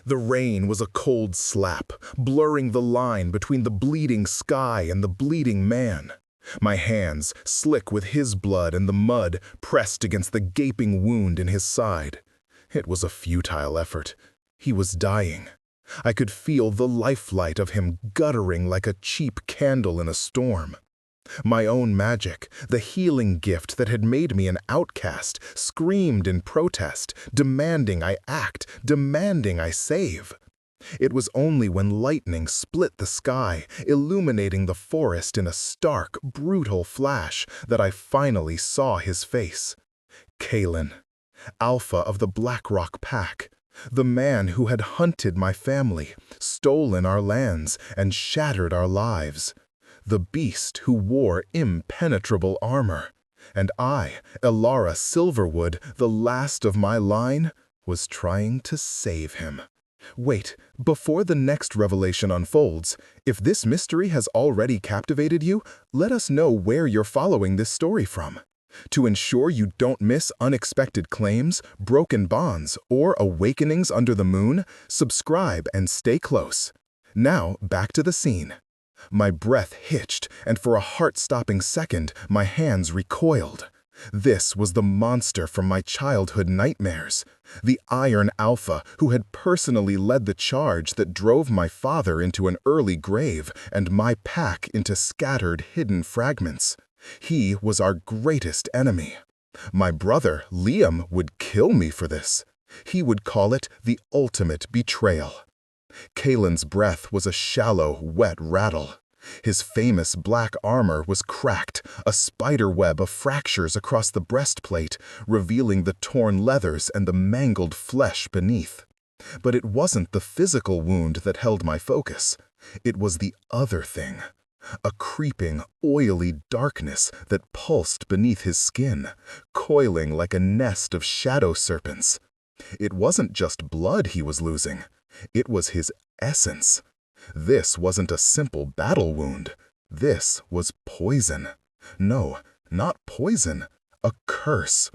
The rain was a cold slap, blurring the line between the bleeding sky and the bleeding man. My hands, slick with his blood and the mud, pressed against the gaping wound in his side. It was a futile effort. He was dying. I could feel the lifelight of him guttering like a cheap candle in a storm. My own magic, the healing gift that had made me an outcast, screamed in protest, demanding I act, demanding I save. It was only when lightning split the sky, illuminating the forest in a stark, brutal flash, that I finally saw his face. Kalen, Alpha of the Blackrock Pack, the man who had hunted my family, stolen our lands, and shattered our lives. The beast who wore impenetrable armor. And I, Elara Silverwood, the last of my line, was trying to save him. Wait, before the next revelation unfolds, if this mystery has already captivated you, let us know where you're following this story from. To ensure you don't miss unexpected claims, broken bonds, or awakenings under the moon, subscribe and stay close. Now, back to the scene. My breath hitched, and for a heart-stopping second, my hands recoiled. This was the monster from my childhood nightmares, the Iron Alpha who had personally led the charge that drove my father into an early grave and my pack into scattered, hidden fragments. He was our greatest enemy. My brother, Liam, would kill me for this. He would call it the ultimate betrayal. Kalen's breath was a shallow, wet rattle. His famous black armor was cracked, a spider web of fractures across the breastplate, revealing the torn leathers and the mangled flesh beneath. But it wasn't the physical wound that held my focus. It was the other thing. A creeping, oily darkness that pulsed beneath his skin, coiling like a nest of shadow serpents. It wasn't just blood he was losing. It was his essence. This wasn't a simple battle wound. This was poison. No, not poison. A curse.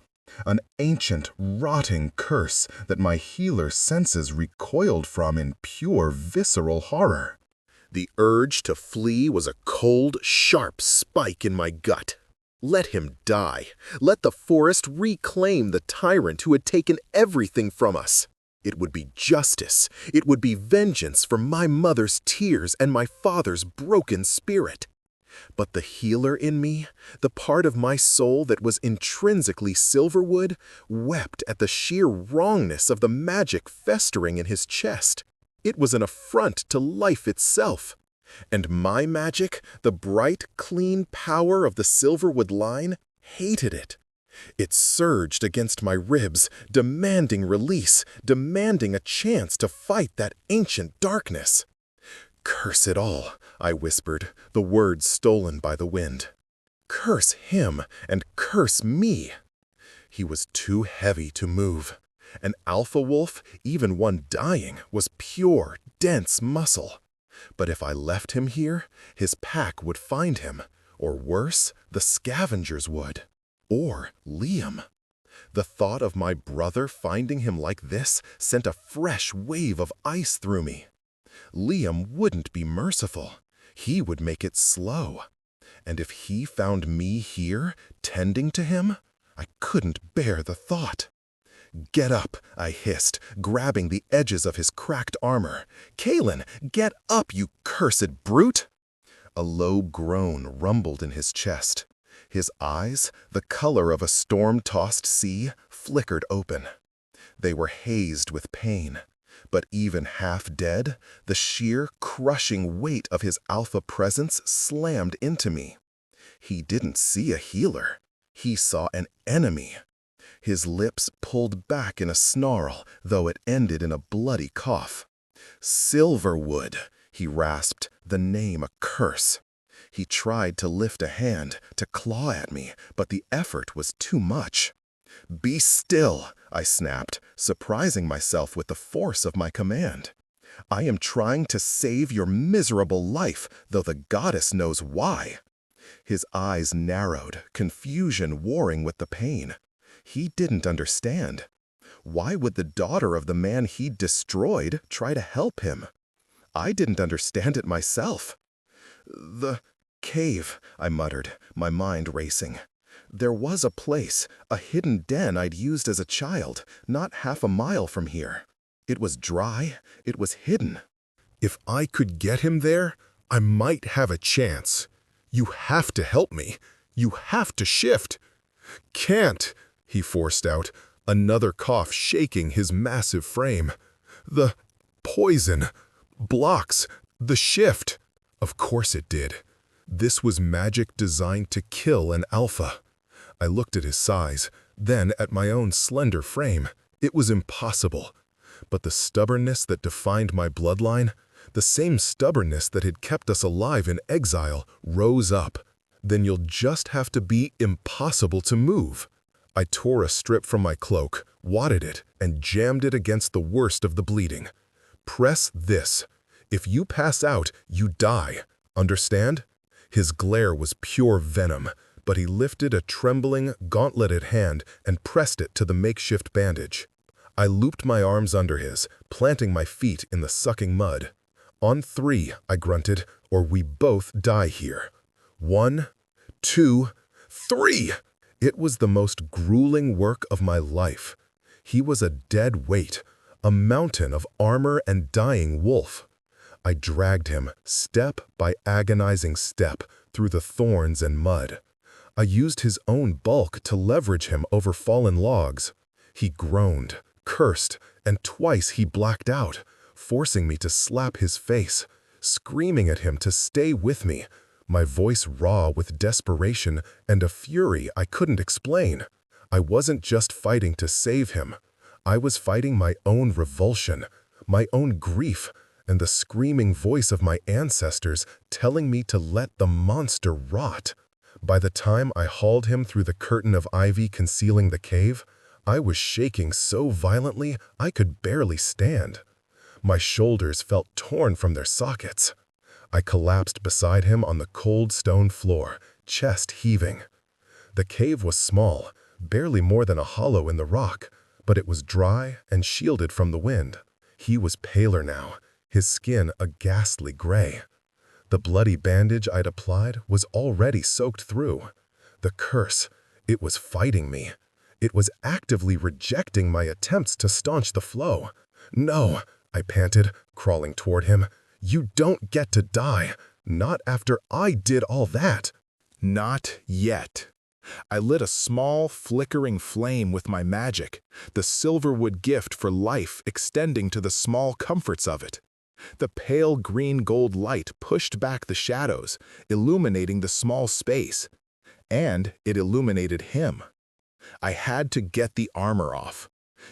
An ancient, rotting curse that my healer senses recoiled from in pure, visceral horror. The urge to flee was a cold, sharp spike in my gut. Let him die. Let the forest reclaim the tyrant who had taken everything from us. It would be justice. It would be vengeance for my mother's tears and my father's broken spirit. But the healer in me, the part of my soul that was intrinsically Silverwood, wept at the sheer wrongness of the magic festering in his chest. It was an affront to life itself. And my magic, the bright, clean power of the Silverwood line, hated it. It surged against my ribs, demanding release, demanding a chance to fight that ancient darkness. "Curse it all," I whispered, the words stolen by the wind. "Curse him and curse me." He was too heavy to move. An alpha wolf, even one dying, was pure, dense muscle. But if I left him here, his pack would find him, or worse, the scavengers would. Or Liam. The thought of my brother finding him like this sent a fresh wave of ice through me. Liam wouldn't be merciful. He would make it slow. And if he found me here, tending to him, I couldn't bear the thought. "Get up," I hissed, grabbing the edges of his cracked armor. "Kalen, get up, you cursed brute!" A low groan rumbled in his chest. His eyes, the color of a storm-tossed sea, flickered open. They were hazed with pain. But even half dead, the sheer, crushing weight of his alpha presence slammed into me. He didn't see a healer. He saw an enemy. His lips pulled back in a snarl, though it ended in a bloody cough. "Silverwood," he rasped, the name a curse. He tried to lift a hand, to claw at me, but the effort was too much. "Be still," I snapped, surprising myself with the force of my command. "I am trying to save your miserable life, though the goddess knows why." His eyes narrowed, confusion warring with the pain. He didn't understand. Why would the daughter of the man he'd destroyed try to help him? I didn't understand it myself. "The cave," I muttered, my mind racing. There was a place, a hidden den I'd used as a child, not half a mile from here. It was dry, it was hidden. If I could get him there, I might have a chance. You have to help me. You have to shift. Can't, he forced out, another cough shaking his massive frame. The poison blocks the shift. Of course it did. This was magic designed to kill an alpha. I looked at his size, then at my own slender frame. It was impossible. But the stubbornness that defined my bloodline, the same stubbornness that had kept us alive in exile, rose up. Then you'll just have to be impossible to move. I tore a strip from my cloak, wadded it, and jammed it against the worst of the bleeding. Press this. If you pass out, you die. Understand? His glare was pure venom, but he lifted a trembling, gauntleted hand and pressed it to the makeshift bandage. I looped my arms under his, planting my feet in the sucking mud. "On 3, I grunted, "or we both die here. 1, 2, 3! It was the most grueling work of my life. He was a dead weight, a mountain of armor and dying wolf. I dragged him, step by agonizing step, through the thorns and mud. I used his own bulk to leverage him over fallen logs. He groaned, cursed, and twice he blacked out, forcing me to slap his face, screaming at him to stay with me, my voice raw with desperation and a fury I couldn't explain. I wasn't just fighting to save him. I was fighting my own revulsion, my own grief, and the screaming voice of my ancestors telling me to let the monster rot. By the time I hauled him through the curtain of ivy concealing the cave, I was shaking so violently I could barely stand. My shoulders felt torn from their sockets. I collapsed beside him on the cold stone floor, chest heaving. The cave was small, barely more than a hollow in the rock, but it was dry and shielded from the wind. He was paler now, his skin a ghastly gray. The bloody bandage I'd applied was already soaked through. The curse, it was fighting me. It was actively rejecting my attempts to staunch the flow. "No," I panted, crawling toward him. "You don't get to die. Not after I did all that." Not yet. I lit a small, flickering flame with my magic, the silverwood gift for life extending to the small comforts of it. The pale green-gold light pushed back the shadows, illuminating the small space. And it illuminated him. I had to get the armor off.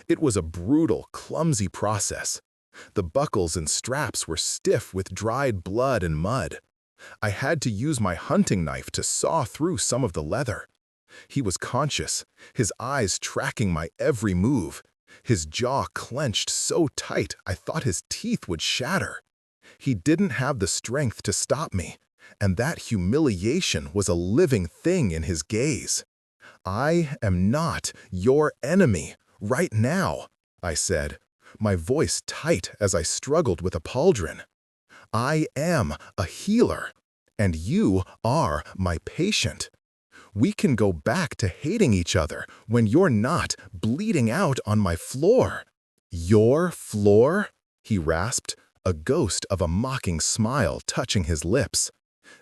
It was a brutal, clumsy process. The buckles and straps were stiff with dried blood and mud. I had to use my hunting knife to saw through some of the leather. He was conscious, his eyes tracking my every move. His jaw clenched so tight I thought his teeth would shatter. He didn't have the strength to stop me, and that humiliation was a living thing in his gaze. "I am not your enemy right now," I said, my voice tight as I struggled with a pauldron. "I am a healer, and you are my patient. We can go back to hating each other when you're not bleeding out on my floor." "Your floor?" he rasped, a ghost of a mocking smile touching his lips.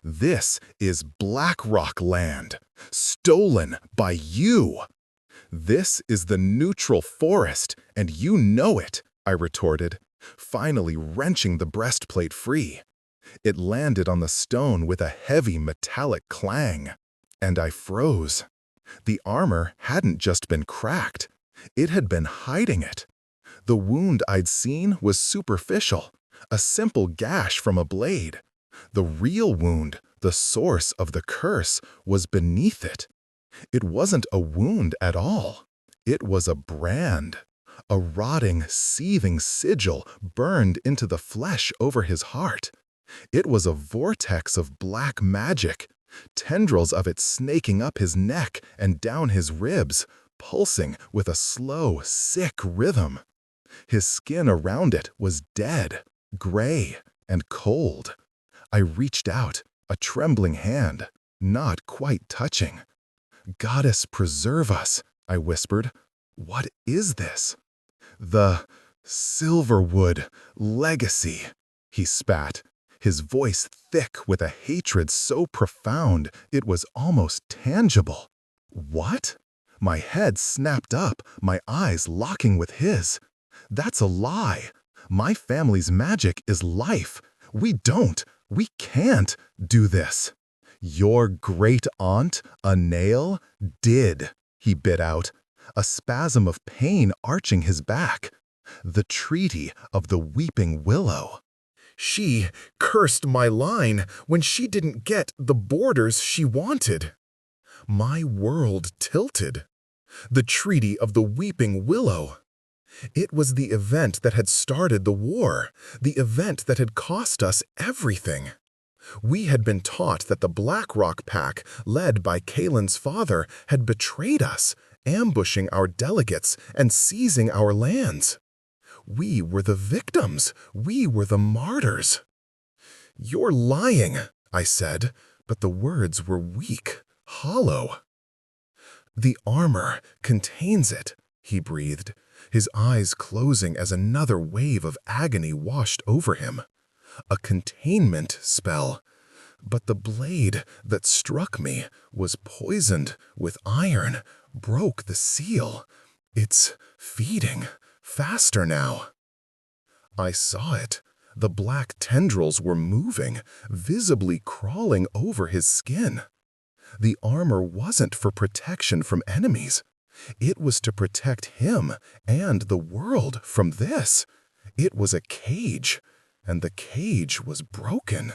"This is Blackrock land, stolen by you." "This is the neutral forest, and you know it," I retorted, finally wrenching the breastplate free. It landed on the stone with a heavy metallic clang. And I froze. The armor hadn't just been cracked. It had been hiding it. The wound I'd seen was superficial, a simple gash from a blade. The real wound, the source of the curse, was beneath it. It wasn't a wound at all. It was a brand. A rotting, seething sigil burned into the flesh over his heart. It was a vortex of black magic, tendrils of it snaking up his neck and down his ribs, pulsing with a slow, sick rhythm. His skin around it was dead, gray, and cold. I reached out, a trembling hand, not quite touching. "Goddess preserve us," I whispered. "What is this?" "The Silverwood legacy," he spat, his voice thick with a hatred so profound it was almost tangible. "What?" My head snapped up, my eyes locking with his. "That's a lie. My family's magic is life. We can't do this." "Your great-aunt, a nail, did," he bit out, a spasm of pain arching his back. "The Treaty of the Weeping Willow. She cursed my line when she didn't get the borders she wanted." My world tilted. The Treaty of the Weeping Willow. It was the event that had started the war, the event that had cost us everything. We had been taught that the Blackrock Pack, led by Kalen's father, had betrayed us, ambushing our delegates and seizing our lands. We were the victims. We were the martyrs. "You're lying," I said, but the words were weak, hollow. "The armor contains it," he breathed, his eyes closing as another wave of agony washed over him. "A containment spell. But the blade that struck me was poisoned with iron, broke the seal. It's feeding faster now." I saw it. The black tendrils were moving, visibly crawling over his skin. The armor wasn't for protection from enemies. It was to protect him and the world from this. It was a cage, and the cage was broken.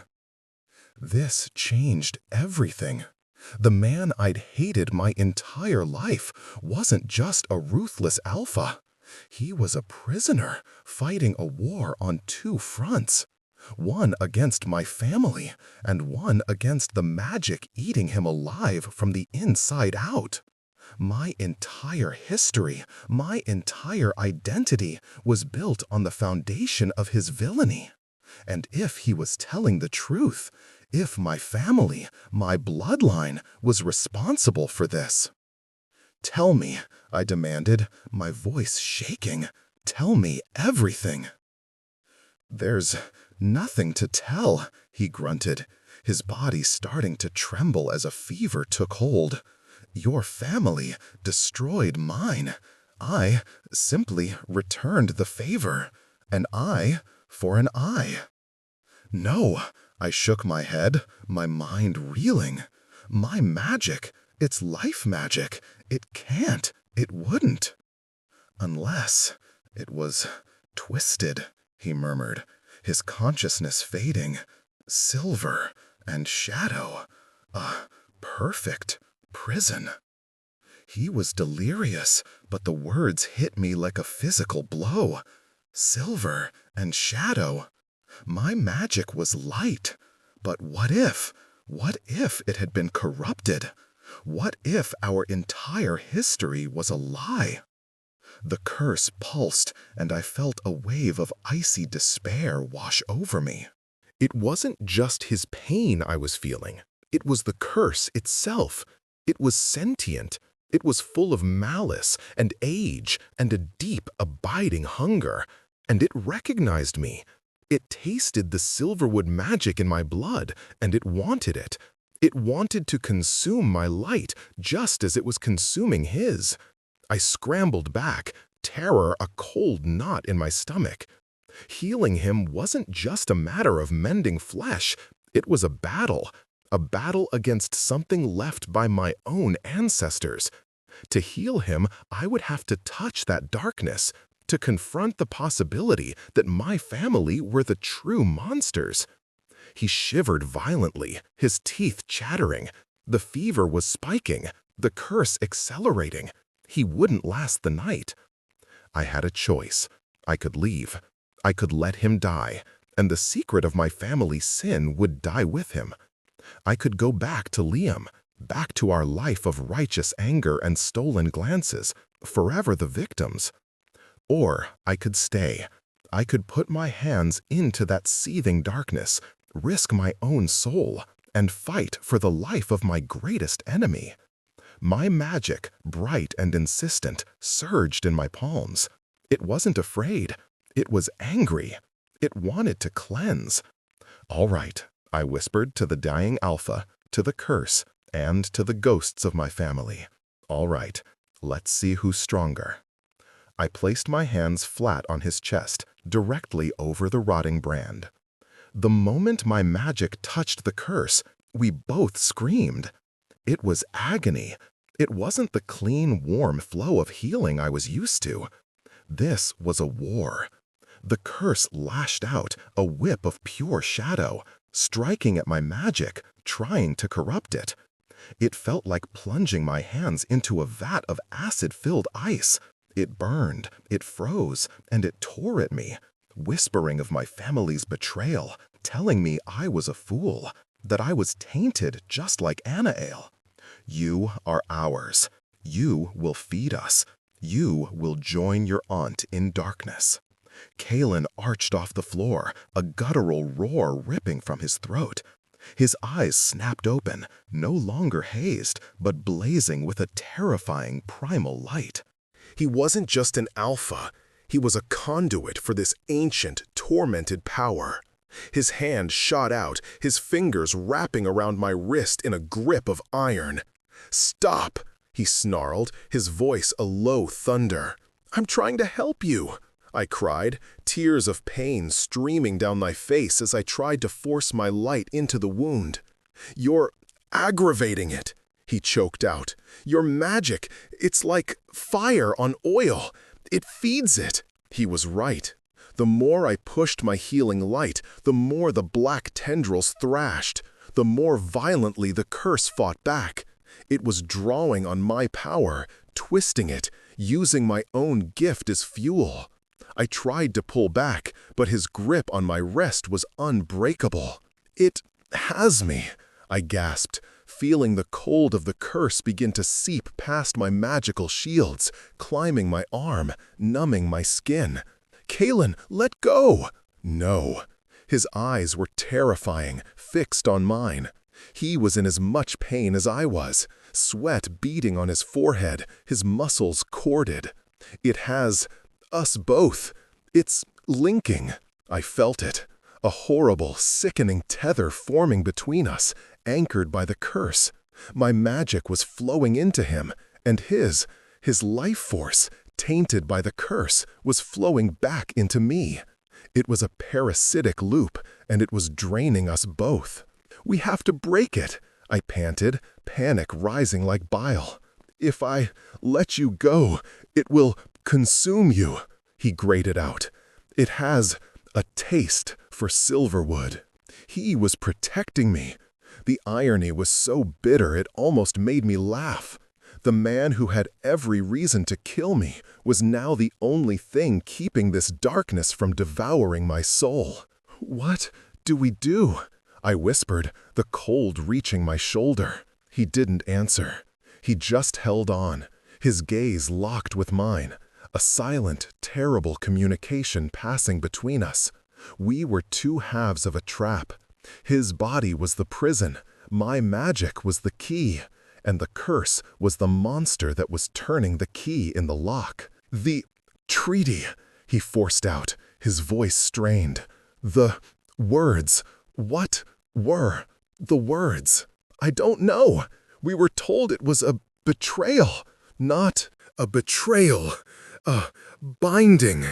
This changed everything. The man I'd hated my entire life wasn't just a ruthless alpha. He was a prisoner, fighting a war on two fronts. One against my family, and one against the magic eating him alive from the inside out. My entire history, my entire identity was built on the foundation of his villainy. And if he was telling the truth, if my family, my bloodline, was responsible for this. "Tell me," I demanded, my voice shaking. "Tell me everything." "There's nothing to tell," he grunted, his body starting to tremble as a fever took hold. "Your family destroyed mine. I simply returned the favor. An eye for an eye." "No," I shook my head, my mind reeling. "My magic, it's life magic. It wouldn't." "Unless it was twisted," he murmured, his consciousness fading. "Silver and shadow. A perfect prison." He was delirious, but the words hit me like a physical blow. Silver and shadow. My magic was light. But what if it had been corrupted? What if our entire history was a lie? The curse pulsed, and I felt a wave of icy despair wash over me. It wasn't just his pain I was feeling. It was the curse itself. It was sentient. It was full of malice and age and a deep, abiding hunger. And it recognized me. It tasted the Silverwood magic in my blood, and it wanted it. It wanted to consume my light just as it was consuming his. I scrambled back, terror a cold knot in my stomach. Healing him wasn't just a matter of mending flesh. It was a battle against something left by my own ancestors. To heal him, I would have to touch that darkness, to confront the possibility that my family were the true monsters. He shivered violently, his teeth chattering. The fever was spiking, the curse accelerating. He wouldn't last the night. I had a choice. I could leave. I could let him die, and the secret of my family's sin would die with him. I could go back to Liam, back to our life of righteous anger and stolen glances, forever the victims. Or I could stay. I could put my hands into that seething darkness, risk my own soul, and fight for the life of my greatest enemy. My magic, bright and insistent, surged in my palms. It wasn't afraid. It was angry. It wanted to cleanse. "All right," I whispered to the dying Alpha, to the curse, and to the ghosts of my family. "All right, let's see who's stronger." I placed my hands flat on his chest, directly over the rotting brand. The moment my magic touched the curse, we both screamed. It was agony. It wasn't the clean, warm flow of healing I was used to. This was a war. The curse lashed out, a whip of pure shadow, striking at my magic, trying to corrupt it. It felt like plunging my hands into a vat of acid-filled ice. It burned, it froze, and it tore at me, whispering of my family's betrayal, telling me I was a fool, that I was tainted just like Anael. "You are ours. You will feed us. You will join your aunt in darkness." Kalen arched off the floor, a guttural roar ripping from his throat. His eyes snapped open, no longer hazed, but blazing with a terrifying primal light. He wasn't just an alpha. He was a conduit for this ancient, tormented power. His hand shot out, his fingers wrapping around my wrist in a grip of iron. "Stop!" he snarled, his voice a low thunder. "I'm trying to help you," I cried, tears of pain streaming down my face as I tried to force my light into the wound. "You're aggravating it," he choked out. "Your magic, it's like fire on oil. It feeds it." He was right. The more I pushed my healing light, the more the black tendrils thrashed, the more violently the curse fought back. It was drawing on my power, twisting it, using my own gift as fuel. I tried to pull back, but his grip on my wrist was unbreakable. "It has me," I gasped, feeling the cold of the curse begin to seep past my magical shields, climbing my arm, numbing my skin. "Kalen, let go!" No. His eyes were terrifying, fixed on mine. He was in as much pain as I was, sweat beading on his forehead, his muscles corded. "It has us both. It's linking." I felt it. A horrible, sickening tether forming between us, anchored by the curse. My magic was flowing into him, and his life force, tainted by the curse, was flowing back into me. It was a parasitic loop, and it was draining us both. "We have to break it," I panted, panic rising like bile. "If I let you go, it will consume you," he grated out. "It has a taste for silverwood." He was protecting me. The irony was so bitter it almost made me laugh. The man who had every reason to kill me was now the only thing keeping this darkness from devouring my soul. "What do we do?" I whispered, the cold reaching my shoulder. He didn't answer. He just held on, his gaze locked with mine, a silent, terrible communication passing between us. We were two halves of a trap. His body was the prison, my magic was the key, and the curse was the monster that was turning the key in the lock. "The treaty," he forced out, his voice strained. "The words. What were the words?" "I don't know. We were told it was a betrayal." "Not a betrayal. A binding,"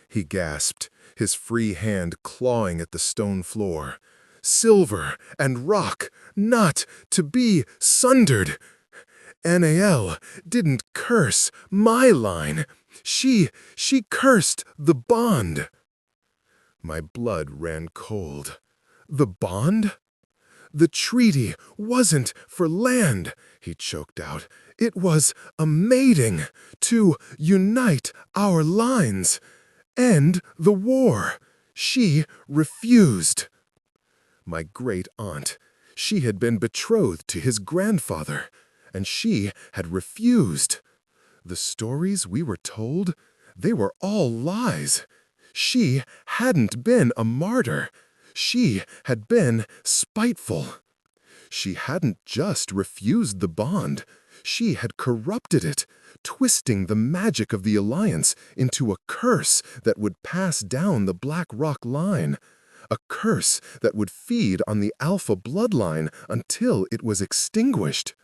he gasped, his free hand clawing at the stone floor. "Silver and rock, not to be sundered. Anael didn't curse my line. She cursed the bond." My blood ran cold. "The bond? The treaty wasn't for land," he choked out. "It was a mating to unite our lines. End the war. She refused." My great aunt. She had been betrothed to his grandfather, and she had refused. The stories we were told, they were all lies. She hadn't been a martyr. She had been spiteful. She hadn't just refused the bond. She had corrupted it, twisting the magic of the alliance into a curse that would pass down the Black Rock line. A curse that would feed on the Alpha bloodline until it was extinguished.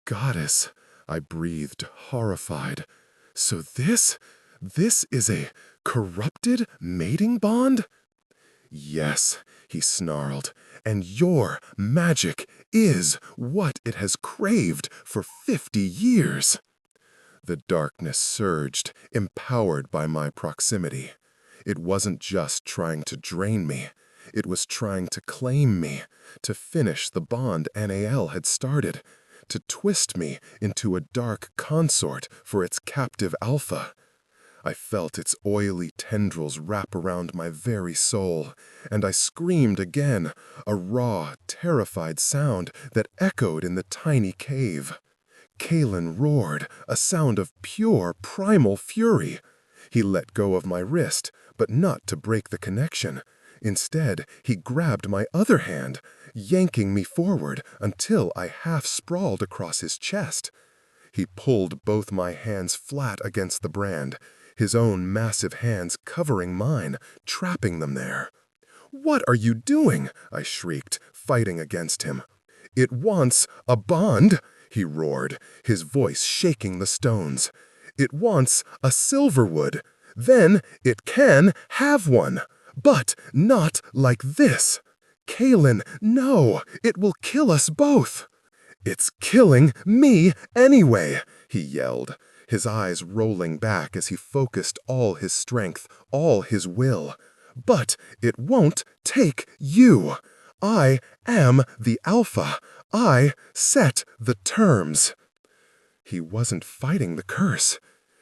Goddess, I breathed, horrified. So this is a corrupted mating bond? Yes, he snarled, and your magic is what it has craved for 50 years. The darkness surged, empowered by my proximity. It wasn't just trying to drain me. It was trying to claim me, to finish the bond NAL had started, to twist me into a dark consort for its captive alpha. I felt its oily tendrils wrap around my very soul, and I screamed again, a raw, terrified sound that echoed in the tiny cave. Kalen roared, a sound of pure, primal fury. He let go of my wrist, but not to break the connection. Instead, he grabbed my other hand, yanking me forward until I half-sprawled across his chest. He pulled both my hands flat against the brand, his own massive hands covering mine, trapping them there. "What are you doing?" I shrieked, fighting against him. "It wants a bond," he roared, his voice shaking the stones. "It wants a Silverwood. Then it can have one. But not like this. Kalen, no, it will kill us both." "It's killing me anyway," he yelled, his eyes rolling back as he focused all his strength, all his will. "But it won't take you. I am the Alpha. I set the terms." He wasn't fighting the curse.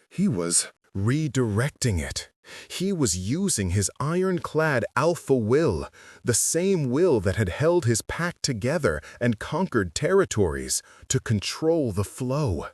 He was redirecting it. He was using his ironclad alpha will, the same will that had held his pack together and conquered territories, to control the flow.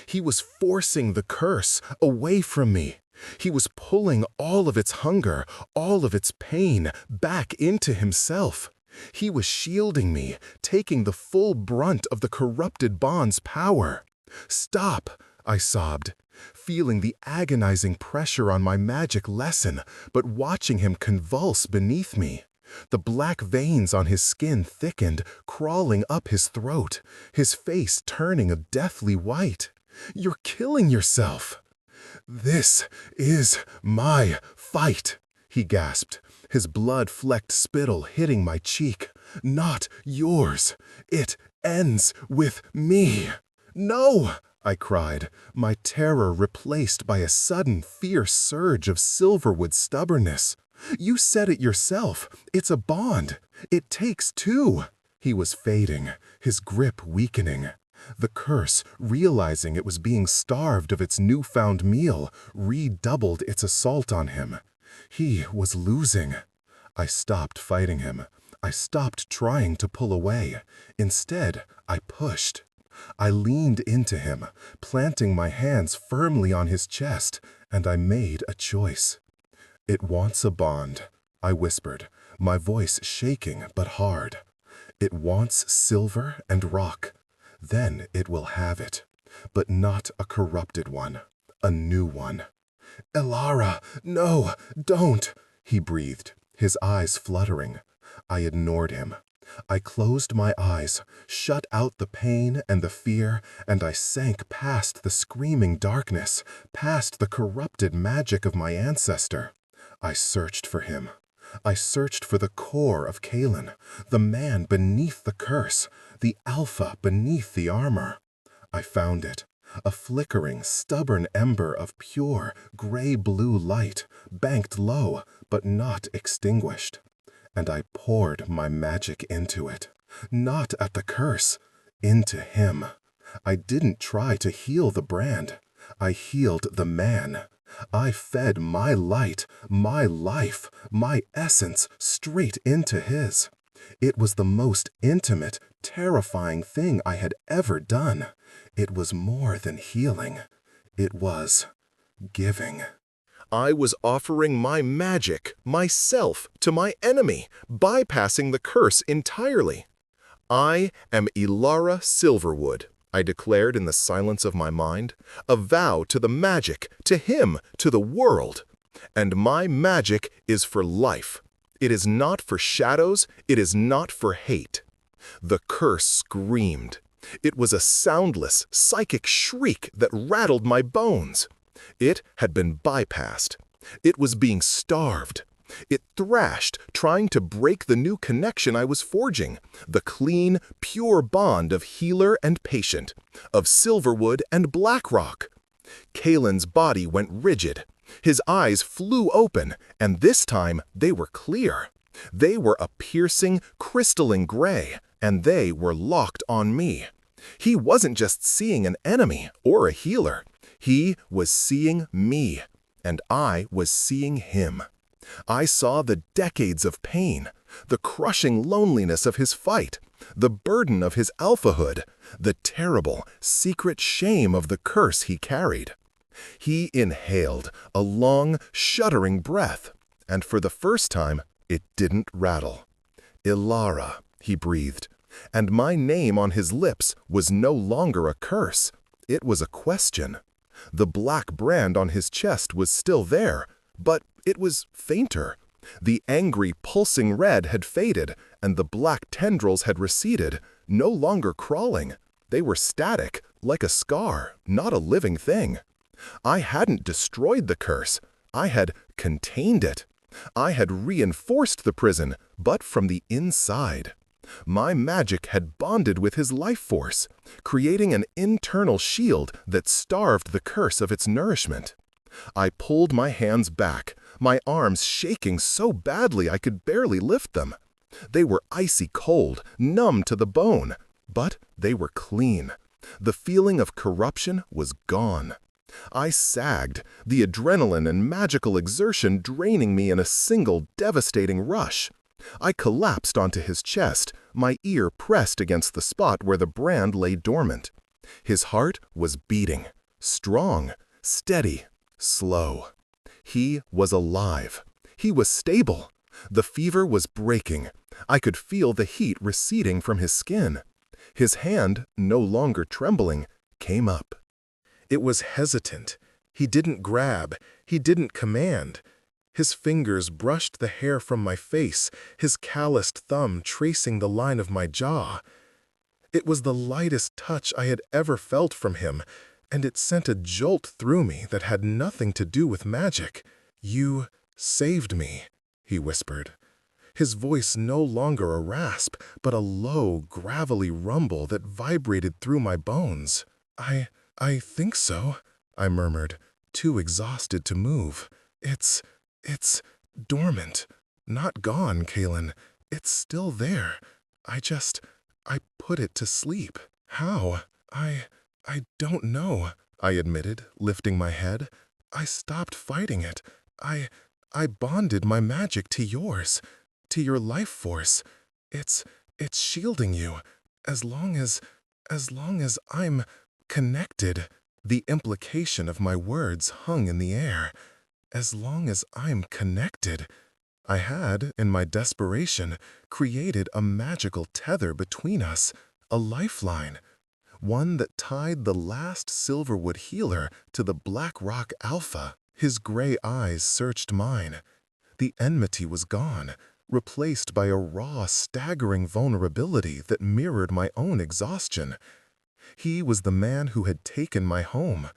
He was forcing the curse away from me. He was pulling all of its hunger, all of its pain, back into himself. He was shielding me, taking the full brunt of the corrupted bond's power. "Stop," I sobbed, feeling the agonizing pressure on my magic lessen, but watching him convulse beneath me. The black veins on his skin thickened, crawling up his throat, his face turning a deathly white. "You're killing yourself." "This is my fight," he gasped, his blood-flecked spittle hitting my cheek. "Not yours. It ends with me." "No!" I cried, my terror replaced by a sudden fierce surge of Silverwood stubbornness. "You said it yourself. It's a bond. It takes two." He was fading, his grip weakening. The curse, realizing it was being starved of its newfound meal, redoubled its assault on him. He was losing. I stopped fighting him. I stopped trying to pull away. Instead, I pushed. I leaned into him, planting my hands firmly on his chest, and I made a choice. "It wants a bond," I whispered, my voice shaking but hard. "It wants silver and rock. Then it will have it, but not a corrupted one, a new one." "Elara, no, don't," he breathed, his eyes fluttering. I ignored him. I closed my eyes, shut out the pain and the fear, and I sank past the screaming darkness, past the corrupted magic of my ancestor. I searched for him. I searched for the core of Kalen, the man beneath the curse, the alpha beneath the armor. I found it, a flickering, stubborn ember of pure, gray-blue light, banked low, but not extinguished. And I poured my magic into it, not at the curse, into him. I didn't try to heal the brand. I healed the man. I fed my light, my life, my essence straight into his. It was the most intimate, terrifying thing I had ever done. It was more than healing. It was giving. I was offering my magic, myself, to my enemy, bypassing the curse entirely. I am Ilara Silverwood, I declared in the silence of my mind, a vow to the magic, to him, to the world. And my magic is for life. It is not for shadows, it is not for hate. The curse screamed. It was a soundless, psychic shriek that rattled my bones. It had been bypassed. It was being starved. It thrashed, trying to break the new connection I was forging, the clean, pure bond of healer and patient, of Silverwood and Blackrock. Kalen's body went rigid. His eyes flew open, and this time they were clear. They were a piercing, crystalline gray, and they were locked on me. He wasn't just seeing an enemy or a healer. He was seeing me, and I was seeing him. I saw the decades of pain, the crushing loneliness of his fight, the burden of his alphahood, the terrible, secret shame of the curse he carried. He inhaled a long, shuddering breath, and for the first time, it didn't rattle. Ilara, he breathed, and my name on his lips was no longer a curse. It was a question. The black brand on his chest was still there, but it was fainter. The angry, pulsing red had faded, and the black tendrils had receded, no longer crawling. They were static, like a scar, not a living thing. I hadn't destroyed the curse. I had contained it. I had reinforced the prison, but from the inside. My magic had bonded with his life force, creating an internal shield that starved the curse of its nourishment. I pulled my hands back, my arms shaking so badly I could barely lift them. They were icy cold, numb to the bone, but they were clean. The feeling of corruption was gone. I sagged, the adrenaline and magical exertion draining me in a single devastating rush. I collapsed onto his chest, my ear pressed against the spot where the brand lay dormant. His heart was beating, strong, steady, slow. He was alive. He was stable. The fever was breaking. I could feel the heat receding from his skin. His hand, no longer trembling, came up. It was hesitant. He didn't grab. He didn't command. His fingers brushed the hair from my face, his calloused thumb tracing the line of my jaw. It was the lightest touch I had ever felt from him, and it sent a jolt through me that had nothing to do with magic. "You saved me," he whispered. His voice no longer a rasp, but a low, gravelly rumble that vibrated through my bones. I think so," I murmured, too exhausted to move. It's dormant. Not gone, Kalen. It's still there. I put it to sleep. How? I don't know," I admitted, lifting my head. "I stopped fighting it. I bonded my magic to yours, to your life force. It's shielding you, as long as I'm connected." The implication of my words hung in the air. As long as I'm connected. I had, in my desperation, created a magical tether between us, a lifeline, one that tied the last Silverwood healer to the Blackrock Alpha. His gray eyes searched mine. The enmity was gone, replaced by a raw, staggering vulnerability that mirrored my own exhaustion. He was the man who had taken my home.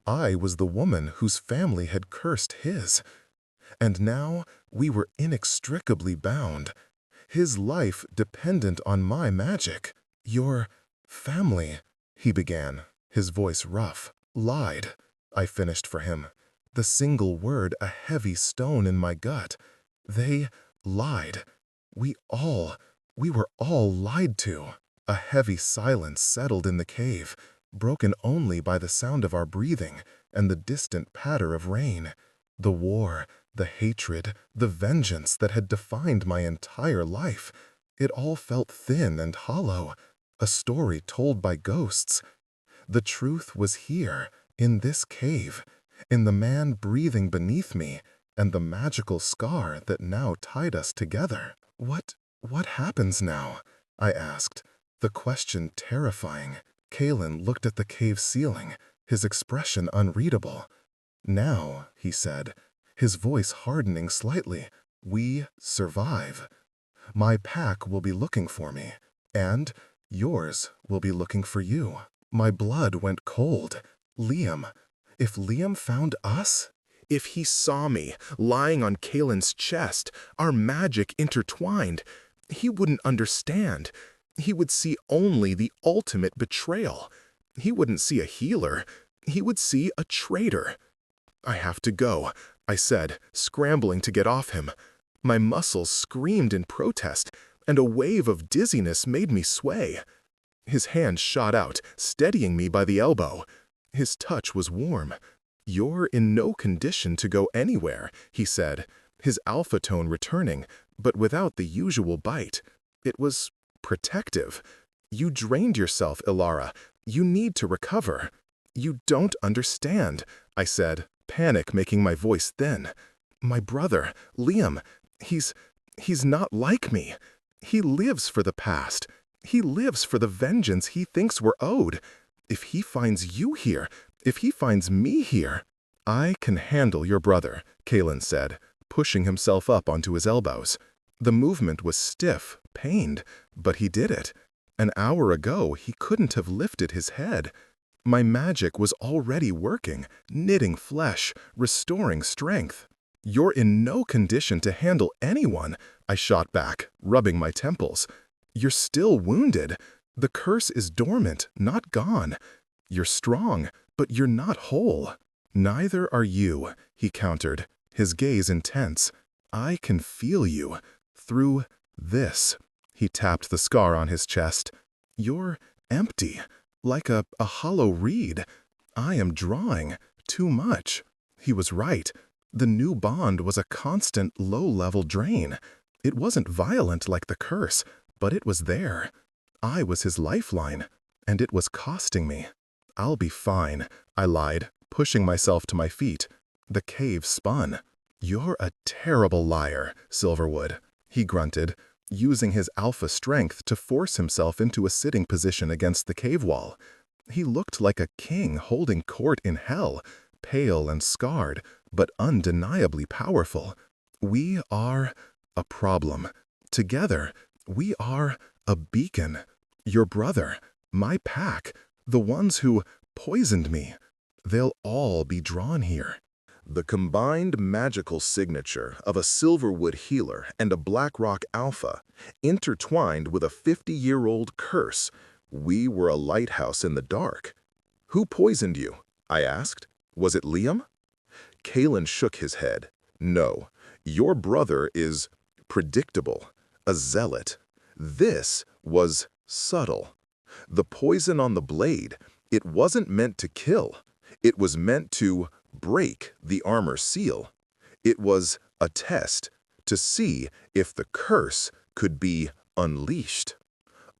I was the woman whose family had cursed his. And now we were inextricably bound. His life dependent on my magic. "Your family," he began, his voice rough. "Lied," I finished for him, the single word a heavy stone in my gut. "They lied. We were all lied to." A heavy silence settled in the cave, broken only by the sound of our breathing and the distant patter of rain. The war, the hatred, the vengeance that had defined my entire life, It all felt thin and hollow, a story told by ghosts. The truth was here, in this cave, in the man breathing beneath me, and the magical scar that now tied us together. What happens now? I asked, the question terrifying. Kalen looked at the cave ceiling, his expression unreadable. Now, he said, his voice hardening slightly, we survive. My pack will be looking for me, and yours will be looking for you. My blood went cold. Liam. If Liam found us? If he saw me, lying on Kalen's chest, our magic intertwined, he wouldn't understand. He would see only the ultimate betrayal. He wouldn't see a healer. He would see a traitor. I have to go, I said, scrambling to get off him. My muscles screamed in protest, and a wave of dizziness made me sway. His hand shot out, steadying me by the elbow. His touch was warm. You're in no condition to go anywhere, he said, his alpha tone returning, but without the usual bite. It was protective. You drained yourself, Ilara. You need to recover. You don't understand, I said, panic making my voice thin. My brother, Liam, he's not like me. He lives for the past. He lives for the vengeance he thinks we're owed. If he finds you here, if he finds me here, I can handle your brother, Kalen said, pushing himself up onto his elbows. The movement was stiff, pained, but he did it. An hour ago, he couldn't have lifted his head. My magic was already working, knitting flesh, restoring strength. You're in no condition to handle anyone, I shot back, rubbing my temples. You're still wounded. The curse is dormant, not gone. You're strong, but you're not whole. Neither are you, he countered, his gaze intense. I can feel you. Through this. He tapped the scar on his chest. You're empty, like a hollow reed. I am drawing too much. He was right. The new bond was a constant low-level drain. It wasn't violent like the curse, but it was there. I was his lifeline, and it was costing me. I'll be fine, I lied, pushing myself to my feet. The cave spun. You're a terrible liar, Silverwood, he grunted, using his alpha strength to force himself into a sitting position against the cave wall. He looked like a king holding court in hell, pale and scarred, but undeniably powerful. We are a problem. Together, we are a beacon. Your brother, my pack, the ones who poisoned me, they'll all be drawn here. The combined magical signature of a Silverwood healer and a Blackrock alpha, intertwined with a 50-year-old curse. We were a lighthouse in the dark. Who poisoned you? I asked. Was it Liam? Kalen shook his head. No, your brother is predictable, a zealot. This was subtle. The poison on the blade, it wasn't meant to kill. It was meant to break the armor seal. It was a test to see if the curse could be unleashed.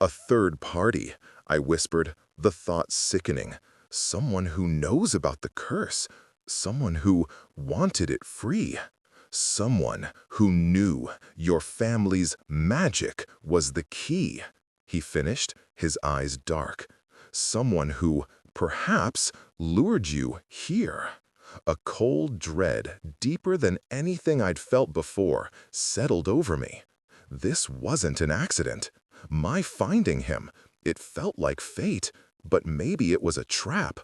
A third party, I whispered, the thought sickening. Someone who knows about the curse. Someone who wanted it free. Someone who knew your family's magic was the key. He finished, his eyes dark. Someone who, perhaps, lured you here. A cold dread, deeper than anything I'd felt before, settled over me. This wasn't an accident. My finding him, it felt like fate, but maybe it was a trap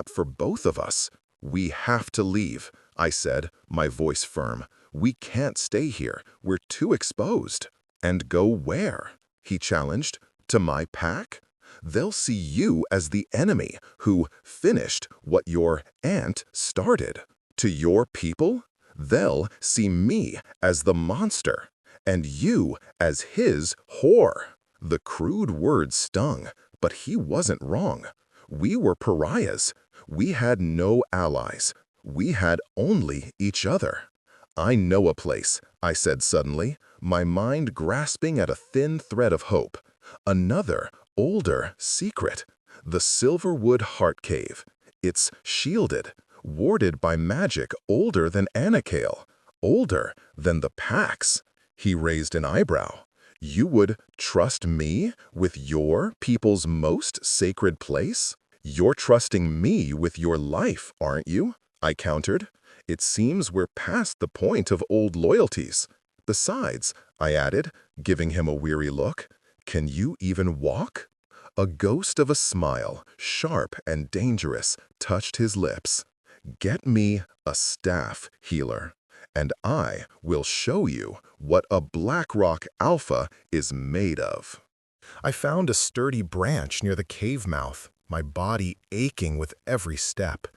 for both of us. We have to leave, I said, my voice firm. We can't stay here. We're too exposed. And go where? He challenged. To my pack? They'll see you as the enemy who finished what your aunt started. To your people, they'll see me as the monster, and you as his whore. The crude words stung, but he wasn't wrong. We were pariahs. We had no allies. We had only each other. I know a place, I said suddenly, my mind grasping at a thin thread of hope. Another, older, secret. The Silverwood Heart Cave. It's shielded, warded by magic older than Anakale, older than the Pax. He raised an eyebrow. You would trust me with your people's most sacred place? You're trusting me with your life, aren't you? I countered. It seems we're past the point of old loyalties. Besides, I added, giving him a weary look, can you even walk? A ghost of a smile, sharp and dangerous, touched his lips. Get me a staff, healer, and I will show you what a Blackrock Alpha is made of. I found a sturdy branch near the cave mouth, my body aching with every step.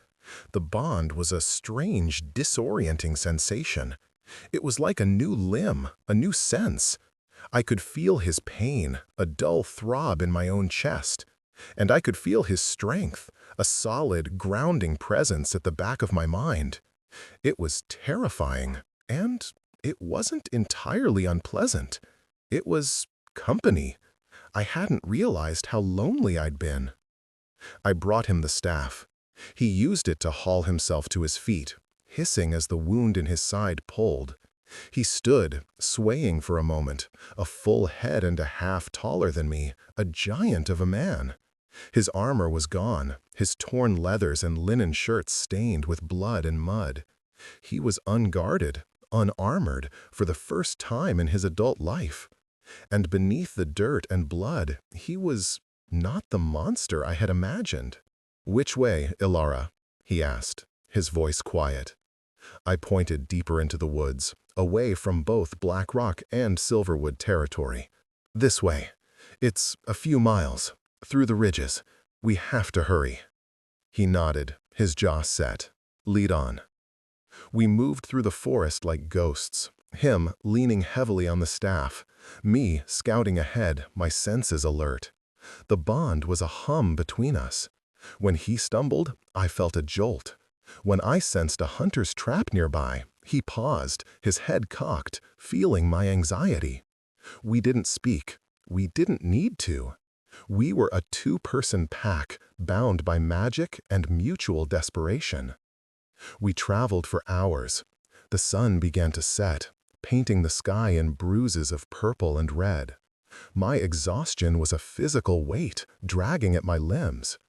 The bond was a strange, disorienting sensation. It was like a new limb, a new sense. I could feel his pain, a dull throb in my own chest. And I could feel his strength, a solid, grounding presence at the back of my mind. It was terrifying, and it wasn't entirely unpleasant. It was company. I hadn't realized how lonely I'd been. I brought him the staff. He used it to haul himself to his feet, hissing as the wound in his side pulled. He stood, swaying for a moment, a full head and a half taller than me, a giant of a man. His armor was gone, his torn leathers and linen shirts stained with blood and mud. He was unguarded, unarmored, for the first time in his adult life. And beneath the dirt and blood, he was not the monster I had imagined. "Which way, Ilara?" he asked, his voice quiet. I pointed deeper into the woods, away from both Blackrock and Silverwood territory. "This way. It's a few miles, through the ridges. We have to hurry." He nodded, his jaw set. "Lead on." We moved through the forest like ghosts, him leaning heavily on the staff, me scouting ahead, my senses alert. The bond was a hum between us. When he stumbled, I felt a jolt. When I sensed a hunter's trap nearby, he paused, his head cocked, feeling my anxiety. We didn't speak. We didn't need to. We were a two-person pack, bound by magic and mutual desperation. We traveled for hours. The sun began to set, painting the sky in bruises of purple and red. My exhaustion was a physical weight, dragging at my limbs.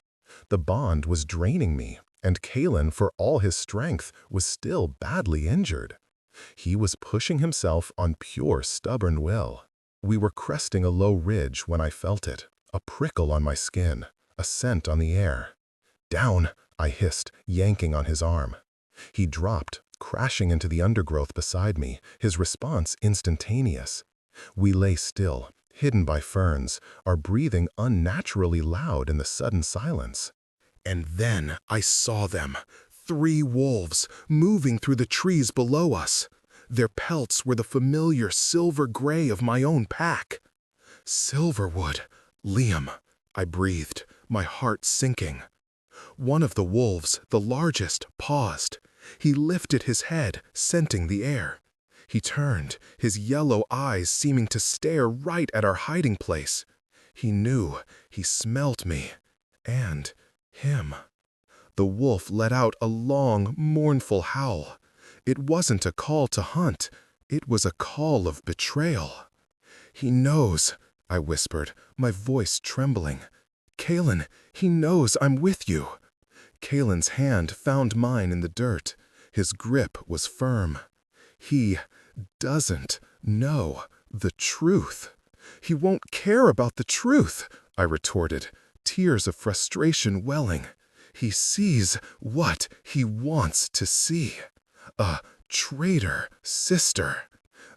The bond was draining me, and Kalen, for all his strength, was still badly injured. He was pushing himself on pure stubborn will. We were cresting a low ridge when I felt it, a prickle on my skin, a scent on the air. "Down," I hissed, yanking on his arm. He dropped, crashing into the undergrowth beside me, his response instantaneous. We lay still, hidden by ferns, our breathing unnaturally loud in the sudden silence. And then I saw them, 3 wolves, moving through the trees below us. Their pelts were the familiar silver gray of my own pack. "Silverwood, Liam," I breathed, my heart sinking. One of the wolves, the largest, paused. He lifted his head, scenting the air. He turned, his yellow eyes seeming to stare right at our hiding place. He knew, he smelt me, and him. The wolf let out a long, mournful howl. It wasn't a call to hunt, it was a call of betrayal. "He knows," I whispered, my voice trembling. "Kalen, he knows I'm with you." Kalen's hand found mine in the dirt. His grip was firm. "He doesn't know the truth. He won't care about the truth," I retorted, tears of frustration welling. "He sees what he wants to see. A traitor sister."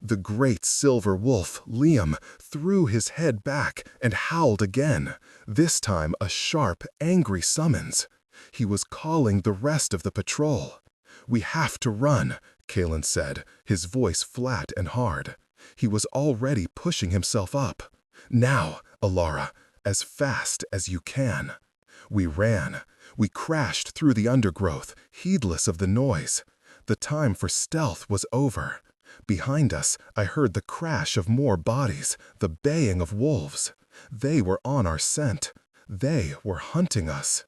The great silver wolf, Liam, threw his head back and howled again, this time a sharp, angry summons. He was calling the rest of the patrol. "We have to run," Kalen said, his voice flat and hard. He was already pushing himself up. "Now, Ilara, as fast as you can." We ran. We crashed through the undergrowth, heedless of the noise. The time for stealth was over. Behind us, I heard the crash of more bodies, the baying of wolves. They were on our scent. They were hunting us.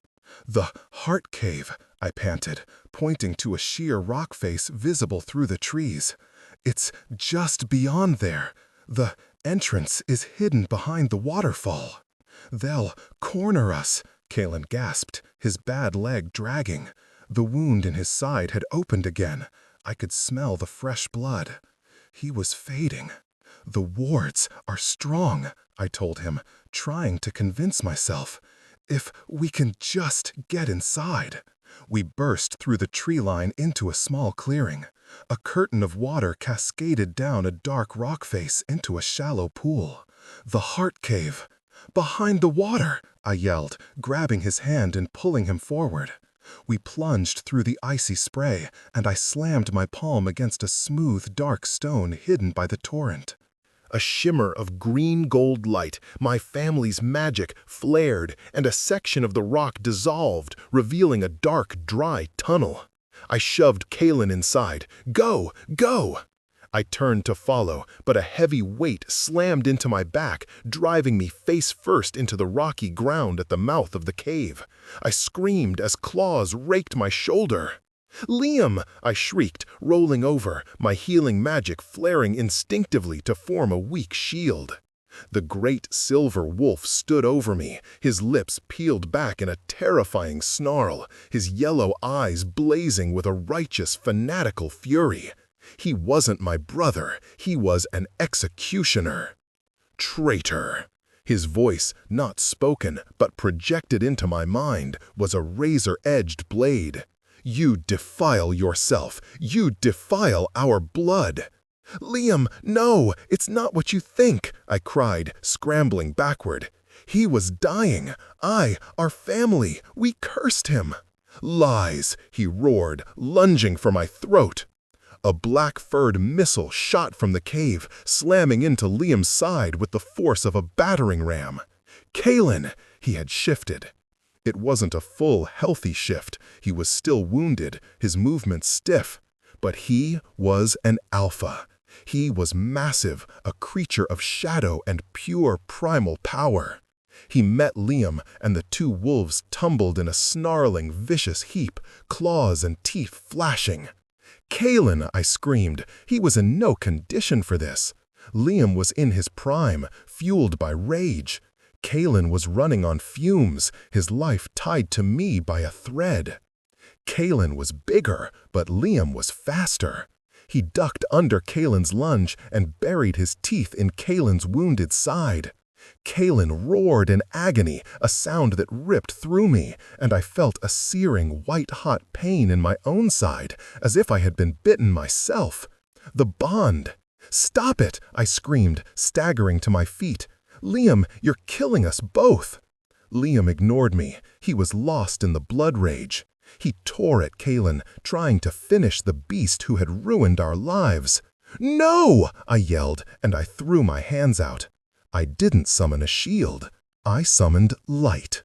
"The heart cave," I panted, pointing to a sheer rock face visible through the trees. "It's just beyond there. The entrance is hidden behind the waterfall." "They'll corner us," Kalen gasped, his bad leg dragging. The wound in his side had opened again. I could smell the fresh blood. He was fading. "The wards are strong," I told him, trying to convince myself. "If we can just get inside." We burst through the tree line into a small clearing. A curtain of water cascaded down a dark rock face into a shallow pool. "The heart cave." "Behind the water!" I yelled, grabbing his hand and pulling him forward. We plunged through the icy spray, and I slammed my palm against a smooth, dark stone hidden by the torrent. A shimmer of green-gold light, my family's magic, flared, and a section of the rock dissolved, revealing a dark, dry tunnel. I shoved Kalen inside. "Go! Go!" I turned to follow, but a heavy weight slammed into my back, driving me face first into the rocky ground at the mouth of the cave. I screamed as claws raked my shoulder. "Liam!" I shrieked, rolling over, my healing magic flaring instinctively to form a weak shield. The great silver wolf stood over me, his lips peeled back in a terrifying snarl, his yellow eyes blazing with a righteous, fanatical fury. He wasn't my brother, he was an executioner. "Traitor!" His voice, not spoken, but projected into my mind, was a razor-edged blade. "You defile yourself. You defile our blood." "Liam, no, it's not what you think," I cried, scrambling backward. "He was dying. Our family, we cursed him." "Lies," he roared, lunging for my throat. A black-furred missile shot from the cave, slamming into Liam's side with the force of a battering ram. "Kalen!" He had shifted. It wasn't a full, healthy shift. He was still wounded, his movements stiff. But he was an alpha. He was massive, a creature of shadow and pure primal power. He met Liam, and the two wolves tumbled in a snarling, vicious heap, claws and teeth flashing. "Kalen!" I screamed. He was in no condition for this. Liam was in his prime, fueled by rage. Kalen was running on fumes, his life tied to me by a thread. Kalen was bigger, but Liam was faster. He ducked under Kalen's lunge and buried his teeth in Kalen's wounded side. Kalen roared in agony, a sound that ripped through me, and I felt a searing, white-hot pain in my own side, as if I had been bitten myself. The bond! "Stop it!" I screamed, staggering to my feet. "Liam, you're killing us both!" Liam ignored me. He was lost in the blood rage. He tore at Kalen, trying to finish the beast who had ruined our lives. "No!" I yelled, and I threw my hands out. I didn't summon a shield. I summoned light.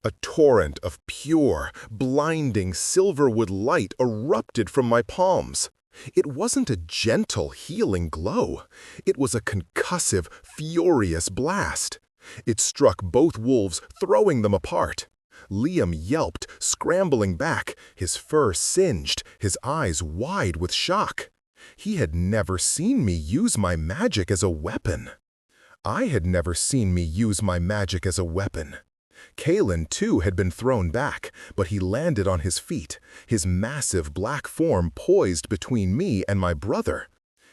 A torrent of pure, blinding silverwood light erupted from my palms. It wasn't a gentle, healing glow. It was a concussive, furious blast. It struck both wolves, throwing them apart. Liam yelped, scrambling back, his fur singed, his eyes wide with shock. He had never seen me use my magic as a weapon. I had never seen me use my magic as a weapon. Kalen, too, had been thrown back, but he landed on his feet, his massive black form poised between me and my brother.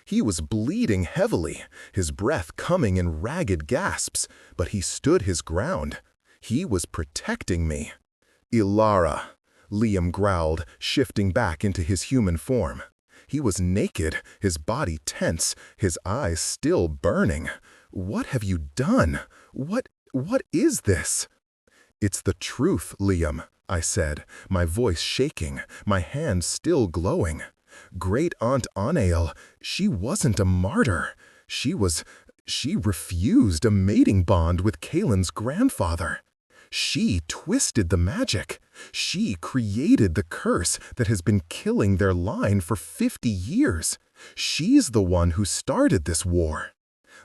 He was bleeding heavily, his breath coming in ragged gasps, but he stood his ground. He was protecting me. "Ilara," Liam growled, shifting back into his human form. He was naked, his body tense, his eyes still burning. "What have you done? What is this?" "It's the truth, Liam," I said, my voice shaking, my hand still glowing. "Great Aunt Anael, she wasn't a martyr. She refused a mating bond with Kalen's grandfather. She twisted the magic. She created the curse that has been killing their line for 50 years. She's the one who started this war.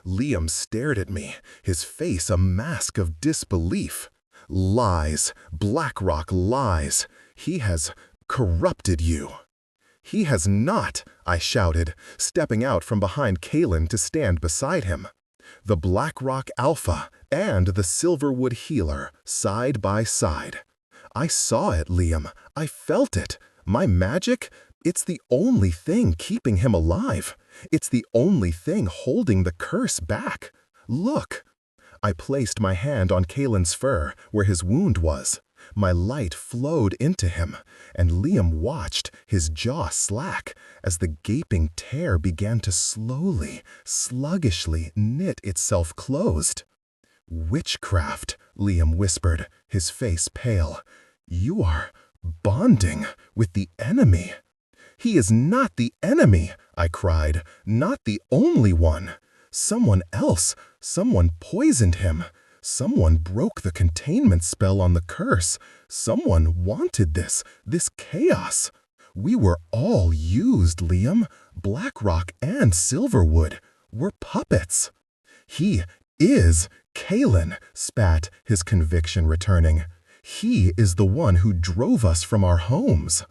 Liam stared at me, his face a mask of disbelief. Lies, Blackrock lies. He has corrupted you. He has not, I shouted, stepping out from behind Kalen to stand beside him. The Blackrock Alpha and the Silverwood Healer, side by side. I saw it, Liam. I felt it. My magic? It's the only thing keeping him alive. It's the only thing holding the curse back. Look. I placed my hand on Kalen's fur, where his wound was. My light flowed into him, and Liam watched, his jaw slack, as the gaping tear began to slowly, sluggishly knit itself closed. "Witchcraft," Liam whispered, his face pale. "You are bonding with the enemy." "He is not the enemy," I cried, "not the only one. Someone else, someone poisoned him. Someone broke the containment spell on the curse. Someone wanted this chaos. We were all used, Liam. Blackrock and Silverwood were puppets." "He is Kalen," spat, his conviction returning. "He is the one who drove us from our homes."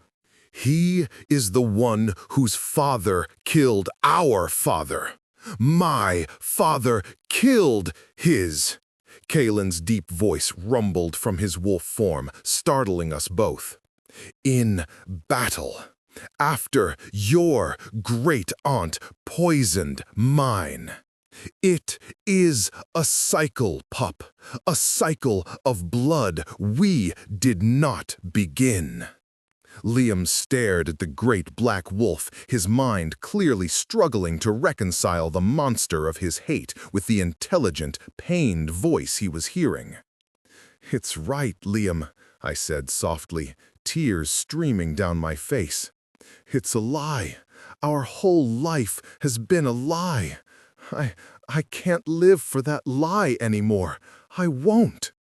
"He is the one whose father killed our father. My father killed his." Kalen's deep voice rumbled from his wolf form, startling us both. "In battle, after your great-aunt poisoned mine. It is a cycle, pup, a cycle of blood we did not begin." Liam stared at the great black wolf, his mind clearly struggling to reconcile the monster of his hate with the intelligent, pained voice he was hearing. "It's right, Liam," I said softly, tears streaming down my face. "It's a lie. Our whole life has been a lie. I can't live for that lie anymore. I won't."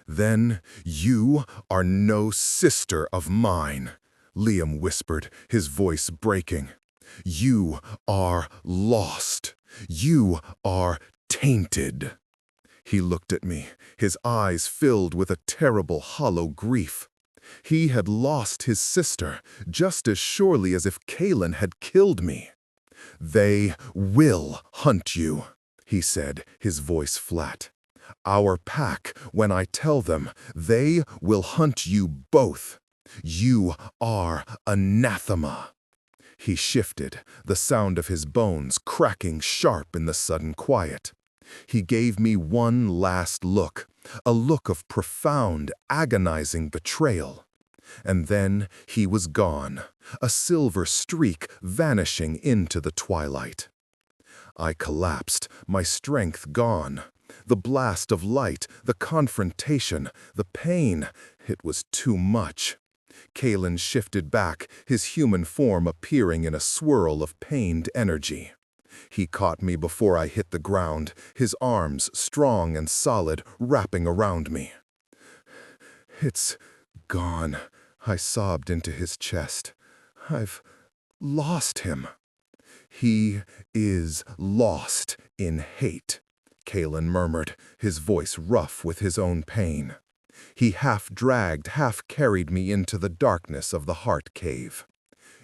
"Then you are no sister of mine," Liam whispered, his voice breaking. "You are lost. You are tainted." He looked at me, his eyes filled with a terrible, hollow grief. He had lost his sister just as surely as if Kalen had killed me. "They will hunt you," he said, his voice flat. "Our pack, when I tell them, they will hunt you both. You are anathema." He shifted, the sound of his bones cracking sharp in the sudden quiet. He gave me one last look, a look of profound, agonizing betrayal. And then he was gone, a silver streak vanishing into the twilight. I collapsed, my strength gone. The blast of light, the confrontation, the pain, it was too much. Kalen shifted back, his human form appearing in a swirl of pained energy. He caught me before I hit the ground, his arms, strong and solid, wrapping around me. "It's gone," I sobbed into his chest. "I've lost him." "He is lost in hate," Kalen murmured, his voice rough with his own pain. He half-dragged, half-carried me into the darkness of the heart cave.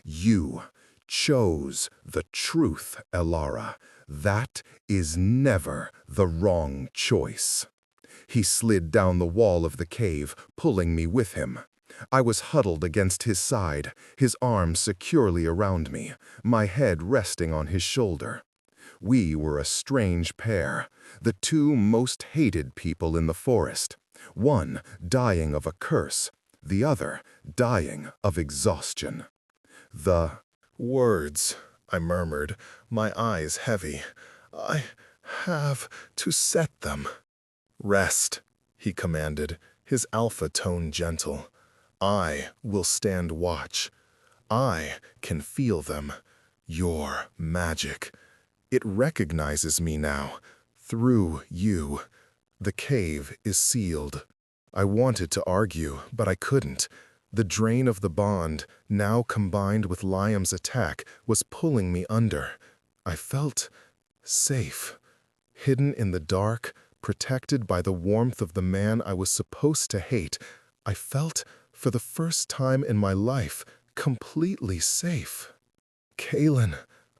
"You chose the truth, Elara. That is never the wrong choice." He slid down the wall of the cave, pulling me with him. I was huddled against his side, his arms securely around me, my head resting on his shoulder. We were a strange pair, the two most hated people in the forest, one dying of a curse, the other dying of exhaustion. "The words," I murmured, my eyes heavy. "I have to set them." "Rest," he commanded, his alpha tone gentle. "I will stand watch. I can feel them. Your magic. It recognizes me now, through you. The cave is sealed. I wanted to argue, but I couldn't. The drain of the bond, now combined with Liam's attack, was pulling me under. I felt safe, hidden in the dark, protected by the warmth of the man I was supposed to hate. I felt, for the first time in my life, completely safe. "Kaelin,"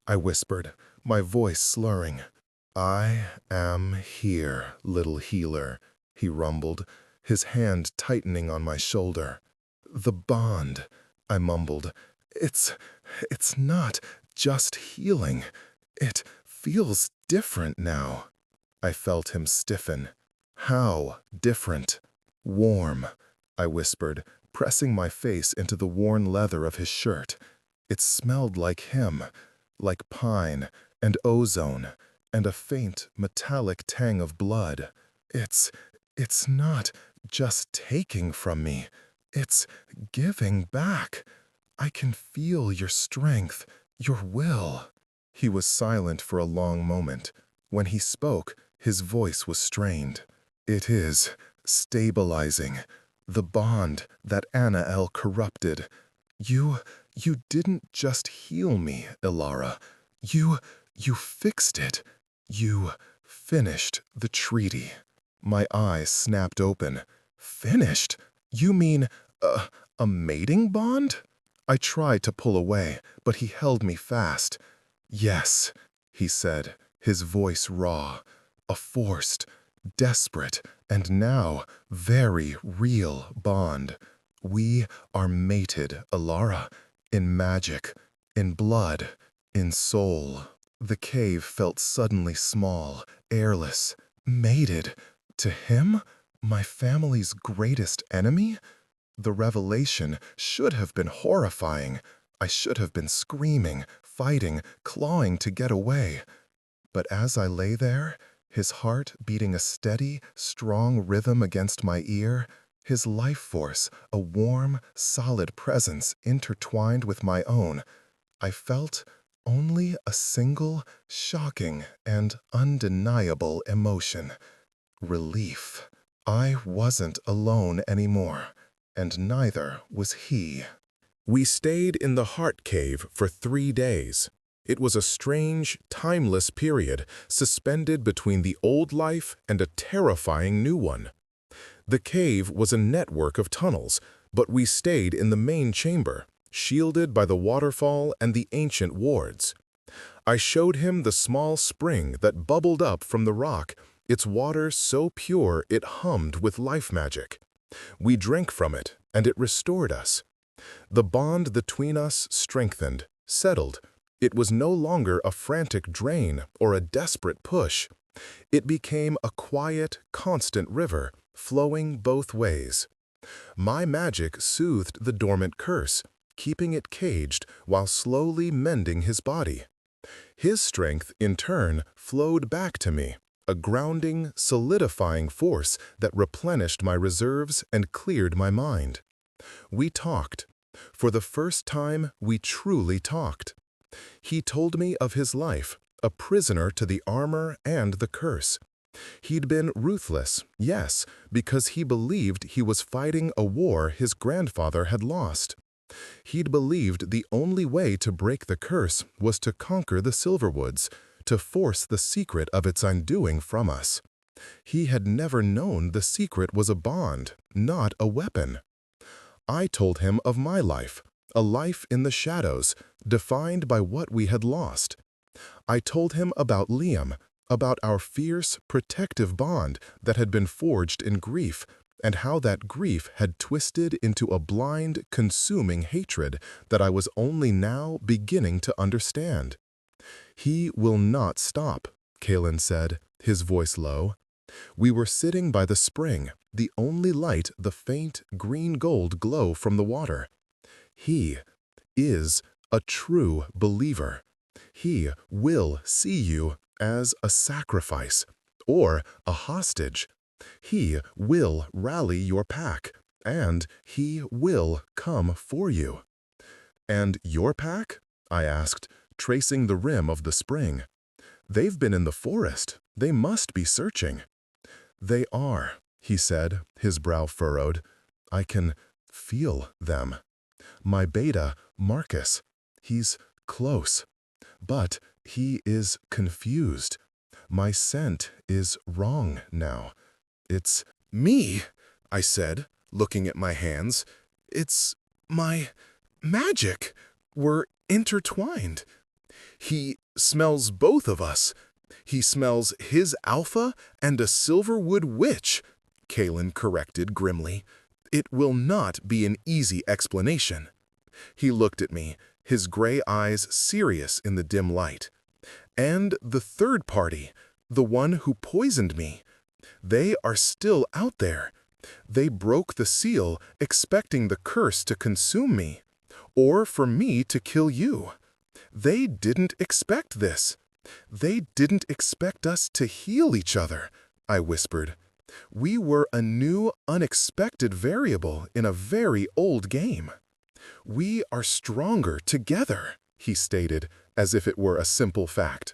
I whispered, my voice slurring. "I am here, little healer," he rumbled, his hand tightening on my shoulder. "The bond," I mumbled. It's not just healing. It feels different now." I felt him stiffen. "How different?" "Warm," I whispered, pressing my face into the worn leather of his shirt. It smelled like him, like pine and ozone, and a faint, metallic tang of blood. It's not just taking from me. It's giving back. I can feel your strength, your will." He was silent for a long moment. When he spoke, his voice was strained. "It is stabilizing. The bond that Anna corrupted. You didn't just heal me, Ilara. You fixed it. You finished the treaty." My eyes snapped open. "Finished? You mean a mating bond?" I tried to pull away, but he held me fast. "Yes," he said, his voice raw. "A forced, desperate, and now very real bond. We are mated, Ilara, in magic, in blood, in soul." The cave felt suddenly small, airless. Mated? To him? My family's greatest enemy? The revelation should have been horrifying. I should have been screaming, fighting, clawing to get away. But as I lay there, his heart beating a steady, strong rhythm against my ear, his life force, a warm, solid presence intertwined with my own, I felt only a single, shocking, and undeniable emotion: relief. I wasn't alone anymore, and neither was he. We stayed in the Heart Cave for 3 days. It was a strange, timeless period, suspended between the old life and a terrifying new one. The cave was a network of tunnels, but we stayed in the main chamber, shielded by the waterfall and the ancient wards. I showed him the small spring that bubbled up from the rock, its water so pure it hummed with life magic. We drank from it, and it restored us. The bond between us strengthened, settled. It was no longer a frantic drain or a desperate push. It became a quiet, constant river, flowing both ways. My magic soothed the dormant curse, keeping it caged while slowly mending his body. His strength, in turn, flowed back to me, a grounding, solidifying force that replenished my reserves and cleared my mind. We talked. For the first time, we truly talked. He told me of his life, a prisoner to the armor and the curse. He'd been ruthless, yes, because he believed he was fighting a war his grandfather had lost. He'd believed the only way to break the curse was to conquer the Silverwoods, to force the secret of its undoing from us. He had never known the secret was a bond, not a weapon. I told him of my life, a life in the shadows, defined by what we had lost. I told him about Liam, about our fierce, protective bond that had been forged in grief, and how that grief had twisted into a blind, consuming hatred that I was only now beginning to understand. "He will not stop," Kaelin said, his voice low. We were sitting by the spring, the only light the faint, green-gold glow from the water. "He is a true believer. He will see you as a sacrifice or a hostage. He will rally your pack, and he will come for you." "And your pack?" I asked, tracing the rim of the spring. "They've been in the forest. They must be searching." "They are," he said, his brow furrowed. I can feel them. My beta, Marcus, he's close, but he is confused. My scent is wrong now. It's me, I said, looking at my hands. It's my magic. We're intertwined. He smells both of us. He smells his alpha and a Silverwood witch, Kalen corrected grimly. It will not be an easy explanation. He looked at me, his gray eyes serious in the dim light. And the third party, the one who poisoned me. They are still out there. They broke the seal, expecting the curse to consume me, or for me to kill you. They didn't expect this. They didn't expect us to heal each other, I whispered. We were a new, unexpected variable in a very old game. We are stronger together, he stated, as if it were a simple fact.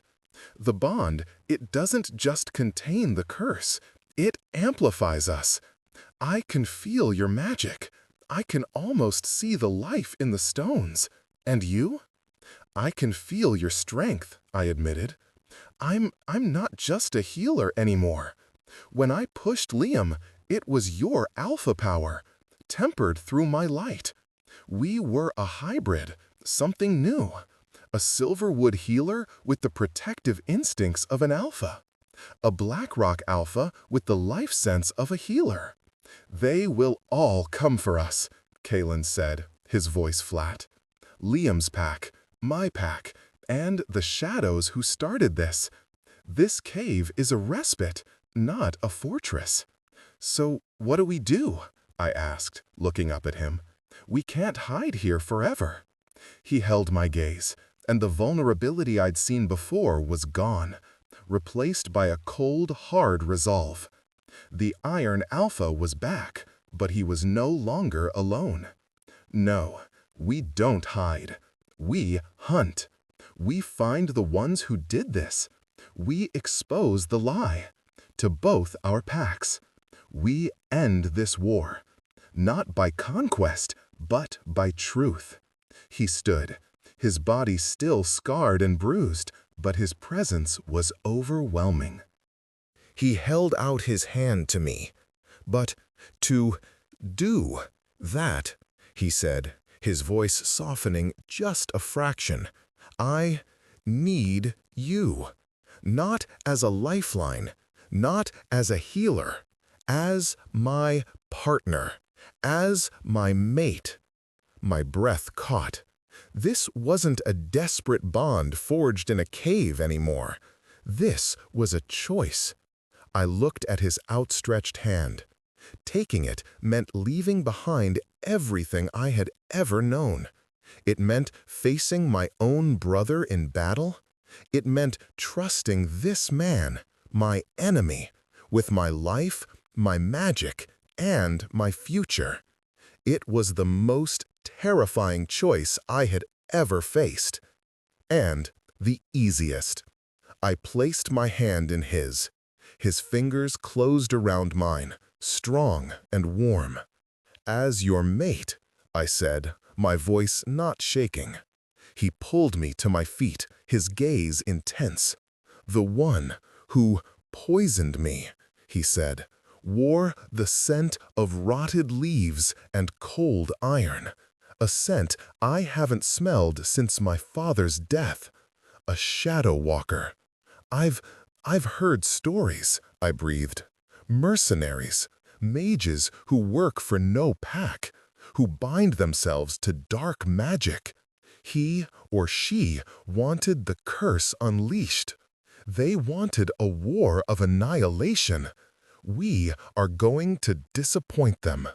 The bond, it doesn't just contain the curse, it amplifies us. I can feel your magic. I can almost see the life in the stones. And you? I can feel your strength, I admitted. I'm not just a healer anymore. When I pushed Liam, it was your alpha power, tempered through my light. We were a hybrid, something new. A Silverwood healer with the protective instincts of an alpha. A Blackrock alpha with the life sense of a healer. They will all come for us, Kalen said, his voice flat. Liam's pack, my pack, and the shadows who started this. This cave is a respite, not a fortress. So what do we do? I asked, looking up at him. We can't hide here forever. He held my gaze, and the vulnerability I'd seen before was gone, replaced by a cold, hard resolve. The Iron Alpha was back, but he was no longer alone. No, we don't hide. We hunt. We find the ones who did this. We expose the lie to both our packs. We end this war, not by conquest, but by truth. He stood, his body still scarred and bruised, but his presence was overwhelming. He held out his hand to me. But to do that, he said, his voice softening just a fraction, I need you. Not as a lifeline, not as a healer, as my partner, as my mate. My breath caught. This wasn't a desperate bond forged in a cave anymore. This was a choice. I looked at his outstretched hand. Taking it meant leaving behind everything I had ever known. It meant facing my own brother in battle. It meant trusting this man, my enemy, with my life, my magic, and my future. It was the most terrifying choice I had ever faced. And the easiest. I placed my hand in his. His fingers closed around mine, strong and warm. As your mate, I said, my voice not shaking. He pulled me to my feet, his gaze intense. The one who poisoned me, he said, wore the scent of rotted leaves and cold iron. A scent I haven't smelled since my father's death. A shadow walker. I've heard stories, I breathed. Mercenaries, mages who work for no pack, who bind themselves to dark magic. He or she wanted the curse unleashed. They wanted a war of annihilation. We are going to disappoint them.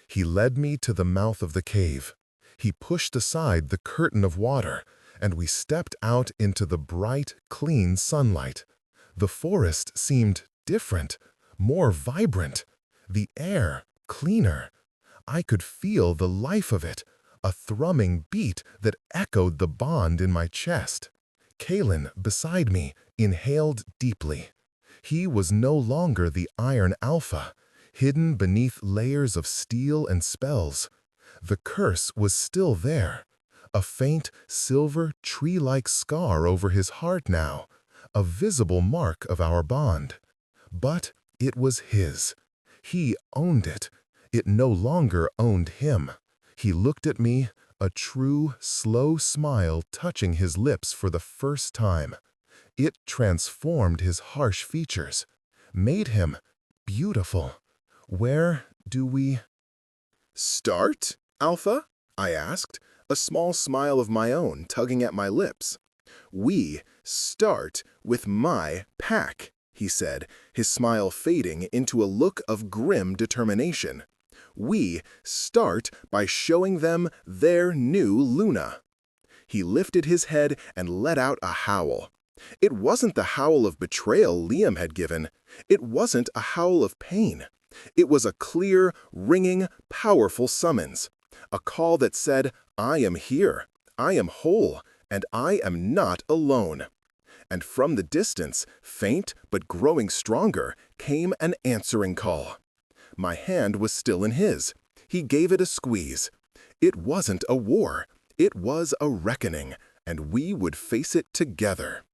He led me to the mouth of the cave. He pushed aside the curtain of water, and we stepped out into the bright, clean sunlight. The forest seemed different, more vibrant. The air cleaner. I could feel the life of it, a thrumming beat that echoed the bond in my chest. Kalen, beside me, inhaled deeply. He was no longer the Iron Alpha. hidden beneath layers of steel and spells. The curse was still there, a faint, silver, tree-like scar over his heart now, a visible mark of our bond. But it was his. He owned it. It no longer owned him. He looked at me, a true, slow smile touching his lips for the first time. It transformed his harsh features, made him beautiful. Where do we "Start, Alpha?" I asked, a small smile of my own tugging at my lips. "We start with my pack," he said, his smile fading into a look of grim determination. "We start by showing them their new Luna." He lifted his head and let out a howl. It wasn't the howl of betrayal Liam had given. It wasn't a howl of pain. It was a clear, ringing, powerful summons. A call that said, "I am here, I am whole, and I am not alone." And from the distance, faint but growing stronger, came an answering call. My hand was still in his. He gave it a squeeze. It wasn't a war. It was a reckoning, and we would face it together.